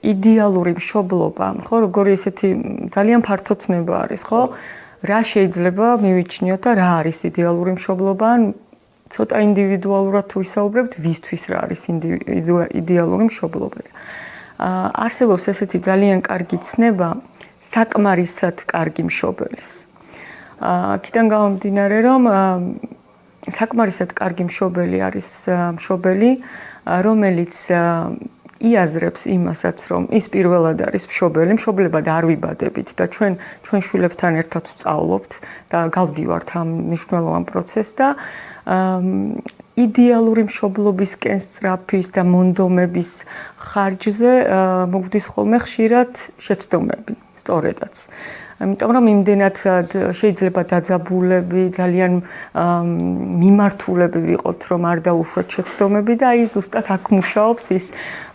იდეალური მშობლობა, ხო, როგორი ესეთი ძალიან ფართო ცნება არის, ხო? რა შეიძლება მივიჩნიოთ და რა არის იდეალური მშობლობა, ან ცოტა ინდივიდუალურად თუ ვისაუბრებთ, ვისთვის რა არის იდეალური მშობლობა. არსებობს ესეთი ძალიან კარგი ცნება საკმარისად კარგი მშობელის. აქედან გამომდინარე, რომ საკმარისად კარგი მშობელი არის მშობელი, რომელიც იაზრებს იმასაც, რომ ის პირველად არის მშობელი, მშობლებად არ ვიბადებით და ჩვენ შვილებთან ერთად ვსწავლობთ და გავდივართ ამ მნიშვნელოვან პროცესს და იდეალური მშობლობისკენ სწრაფის და მონდომების ხარჯზე მოგვდის ხოლმე ხშირად შეცდომები, სწორედაც. Იმიტომ რომ იმდენად შეიძლება დაძაბულები, ძალიან მიმართულები ვიყოთ, რომ არ დაუშვათ შეცდომები და აი ზუსტად აქ მუშაობს ის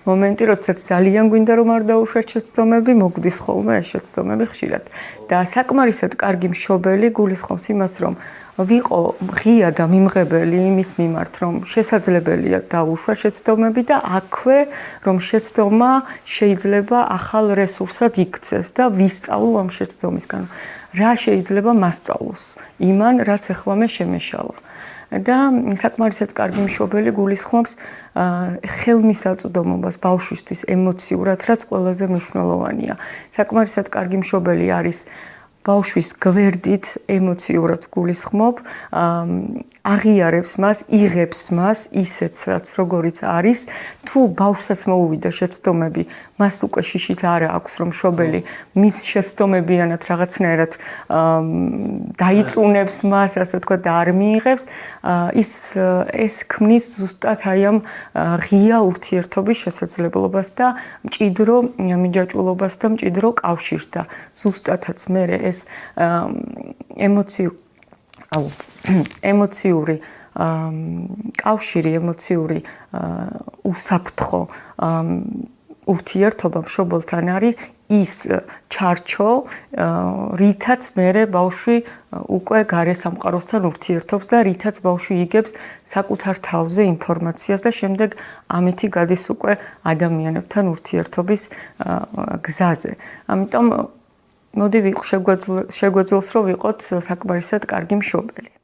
მომენტი, როდესაც ძალიან გვინდა რომ არ დაუშვათ შეცდომები, მოგვდის ხოლმე ეს შეცდომები ხშირად. და საკმარისად კარგი მშობელი გულისხმობს იმას, რომ ვიყო ღია და მიმღებელი იმის მიმართ, რომ შესაძლებელია დაუშვა შეცდომები და აქვე რომ შეცდომა შეიძლება ახალ რესურსად იქცეს და ვისწავლო ამ შეცდომისგან. რა შეიძლება მასწავლოს იმან, რაც ახლა მე შემეშალა. და საკმარისად კარგი მშობელი გულისხმობს ხელმისაწვდომობას ბავშვისთვის ემოციურად, რაც ყველაზე მნიშვნელოვანია. საკმარისად კარგი მშობელი არის ბავშვის გვერდით ემოციურად გულისხმობ, აღიარებს მას, იღებს მას ისეც, რაც როგორიც არის, თუ ბავშვსაც მოუვიდა შეცდომები, მას უკვე შიშის არ აქვს, რომ მშობელი მის შეცდომებიანად რაღაცნაირად დაიწუნებს მას, ასე ვთქვათ, და არ მიიღებს, ეს ქმნის ზუსტად აი ამ ღია ურთიერთობის შესაძლებლობას და მჭიდრო მიჯაჭვულობას და მჭიდრო კავშირს და ზუსტადაც მე ეს ემოციური კავშირი, ემოციური უსაფრთხო ურთიერთობა მშობელთან არის ის ჩარჩო, რითაც მე ბავშვი უკვე გარე სამყაროსთან ურთიერთობს და რითაც ბავშვი იგებს საკუთარ თავზე ინფორმაციას და შემდეგ ამითი გადის უკვე ადამიანებთან ურთიერთობის გზაზე. ამიტომ მოდი შეგვეძლოს რომ ვიყოთ საკმარისად კარგი მშობელი.